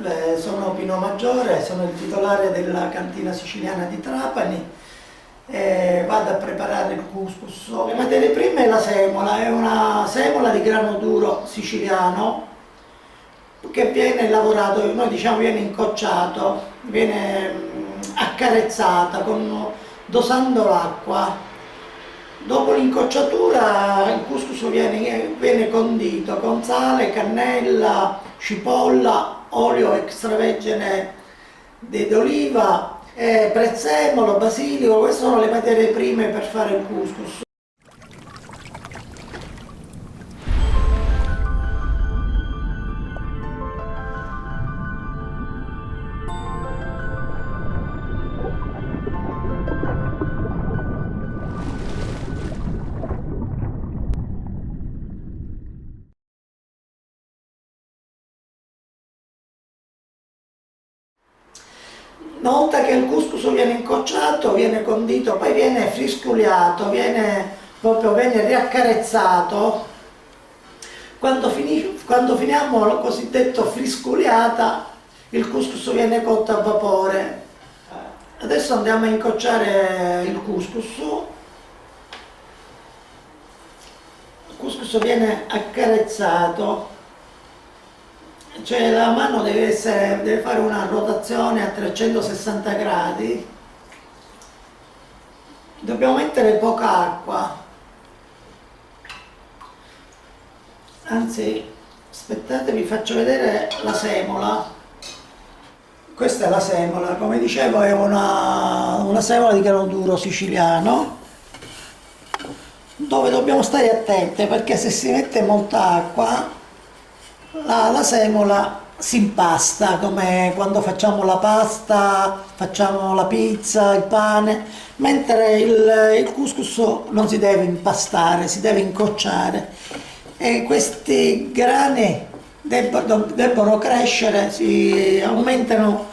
salve, sono Pino Maggiore, sono il titolare della cantina siciliana di Trapani e vado a preparare il couscous. Le materie prime è la semola, è una semola di grano duro siciliano che viene lavorato, noi diciamo viene incocciato, viene accarezzata dosando l'acqua. Dopo l'incocciatura il couscous viene condito con sale, cannella, cipolla, olio extravergine d'oliva, prezzemolo, basilico. Queste sono le materie prime per fare il couscous. Una volta che il couscous viene incocciato, viene condito, poi viene frisculiato, viene riaccarezzato. Quando finiamo la cosiddetta frisculiata, il couscous viene cotto a vapore. Adesso andiamo a incocciare il couscous. Il couscous viene accarezzato. Cioè la mano deve fare una rotazione a 360 gradi, dobbiamo mettere poca acqua, anzi aspettate vi faccio vedere la semola. Questa è la semola, come dicevo è una semola di grano duro siciliano, dove dobbiamo stare attenti perché se si mette molta acqua la semola si impasta, come quando facciamo la pasta, facciamo la pizza, il pane, mentre il couscous non si deve impastare, si deve incocciare e questi grani debbono crescere, si aumentano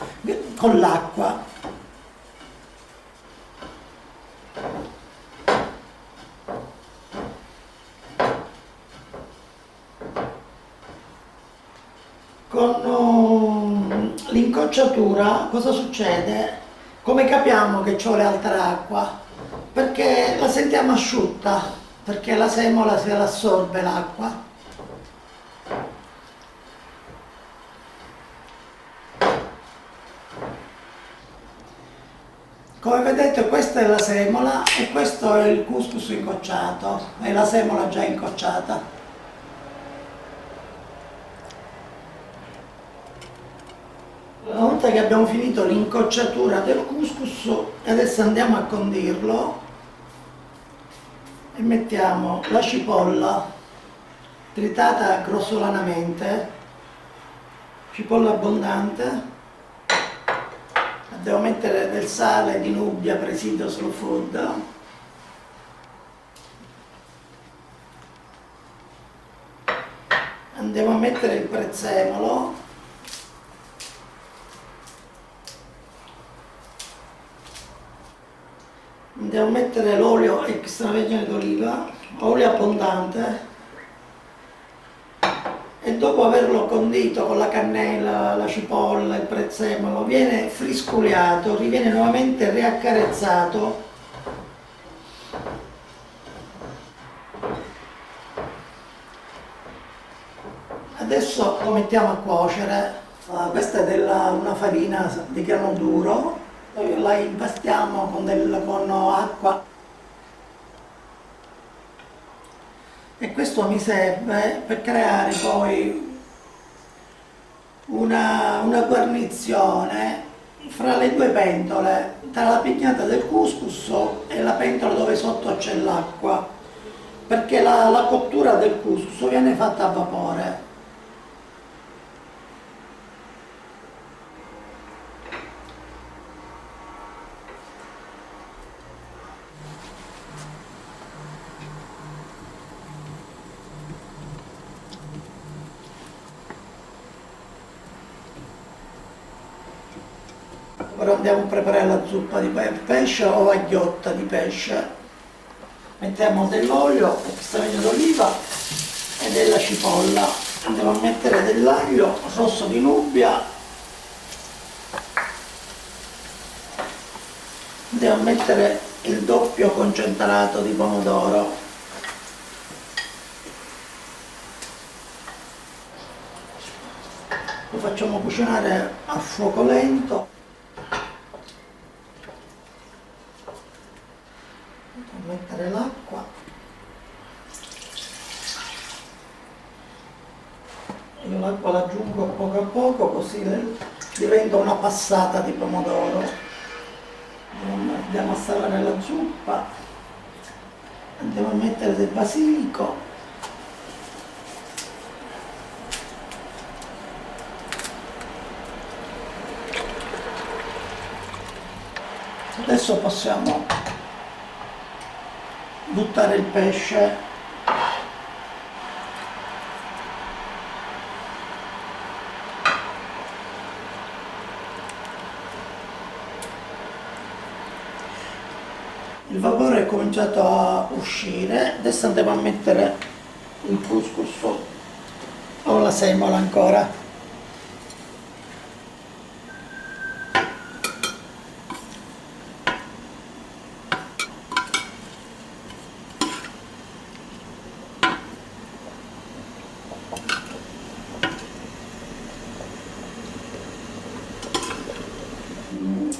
con l'acqua. Con l'incocciatura cosa succede? Come capiamo che ci vuole altra acqua? Perché la sentiamo asciutta, perché la semola se l'assorbe l'acqua. Come vedete questa è la semola e questo è il couscous incocciato, è la semola già incocciata. Una volta che abbiamo finito l'incocciatura del couscous, adesso andiamo a condirlo e mettiamo la cipolla tritata grossolanamente, cipolla abbondante, devo mettere del sale di Nubia Presidio Slow Food, andiamo a mettere il prezzemolo, andiamo a mettere l'olio extravergine d'oliva, olio abbondante, e dopo averlo condito con la cannella, la cipolla, il prezzemolo, viene frisculiato, viene nuovamente riaccarezzato. Adesso lo mettiamo a cuocere. Questa è una farina di grano duro, la impastiamo con acqua e questo mi serve per creare poi una guarnizione fra le due pentole, tra la pignata del couscous e la pentola dove sotto c'è l'acqua, perché la cottura del couscous viene fatta a vapore. Ora andiamo a preparare la zuppa di pesce o a ghiotta di pesce. Mettiamo dell'olio, extravergine d'oliva e della cipolla. Andiamo a mettere dell'aglio rosso di Nubia Andiamo a mettere il doppio concentrato di pomodoro. Lo facciamo cucinare a fuoco lento. Mettere l'acqua. Io l'acqua la aggiungo poco a poco, così diventa una passata di pomodoro. Andiamo a salare la zuppa, andiamo a mettere del basilico, adesso possiamo buttare il pesce. Il vapore è cominciato a uscire, adesso andiamo a mettere il couscous o la semola ancora.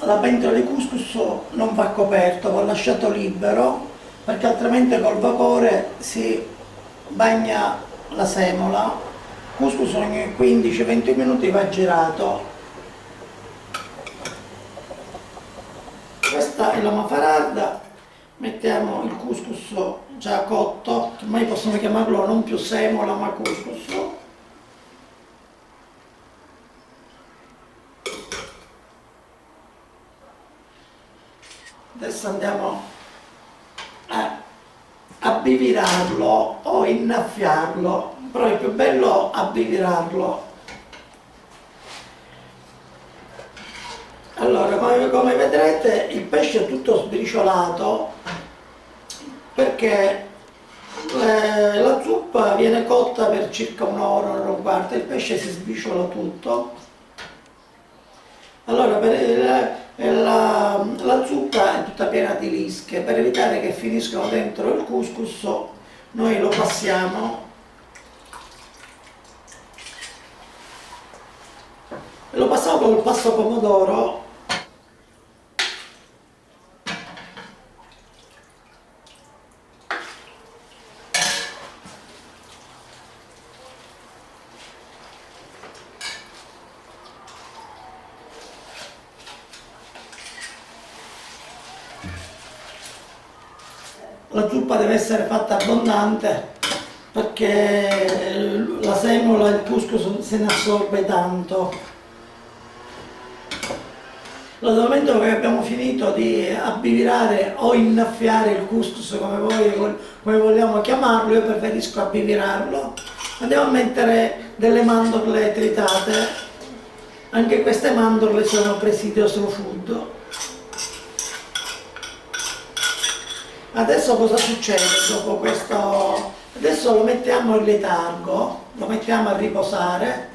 La pentola di couscous non va coperto, va lasciato libero perché altrimenti col vapore si bagna la semola. Il couscous ogni 15-20 minuti va girato. Questa è la mafararda, mettiamo il couscous già cotto, ormai possiamo chiamarlo non più semola ma couscous. Adesso andiamo a abbivirarlo o innaffiarlo, però è più bello abbivirarlo. Allora, come vedrete il pesce è tutto sbriciolato perché la zuppa viene cotta per circa un'ora, un'ora e un quarto, il pesce si sbriciola tutto. Allora, la zuppa è tutta piena di lische, per evitare che finiscano dentro il couscous noi lo passiamo col pasto pomodoro. La zuppa deve essere fatta abbondante perché la semola e il couscous se ne assorbe tanto. Dal momento che abbiamo finito di abbivirare o innaffiare il couscous come vogliamo chiamarlo, io preferisco abbivirarlo, andiamo a mettere delle mandorle tritate. Anche queste mandorle sono Presidio Slow Food. Adesso cosa succede dopo questo? Adesso lo mettiamo in letargo, lo mettiamo a riposare,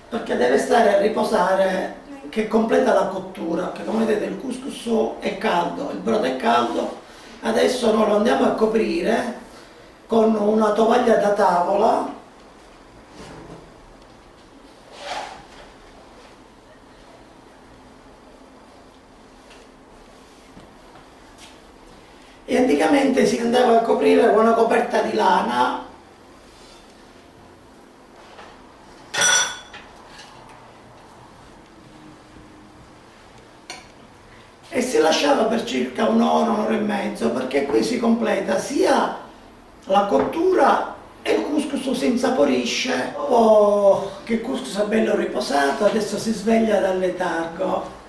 perché deve stare a riposare che completa la cottura, che come vedete il couscous è caldo, il brodo è caldo. Adesso noi lo andiamo a coprire con una tovaglia da tavola. E anticamente si andava a coprire con una coperta di lana e si lasciava per circa un'ora, un'ora e mezzo, perché qui si completa sia la cottura e il couscous si insaporisce. Dopo che il couscous è bello riposato, adesso si sveglia dal letargo.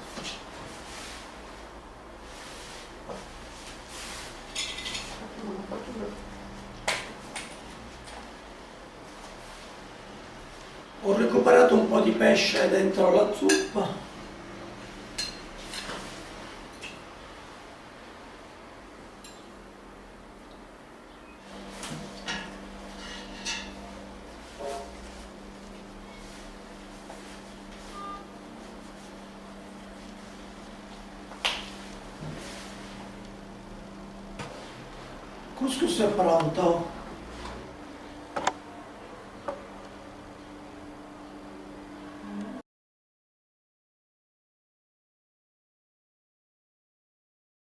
Ho recuperato un po' di pesce dentro la zuppa. Couscous è pronto.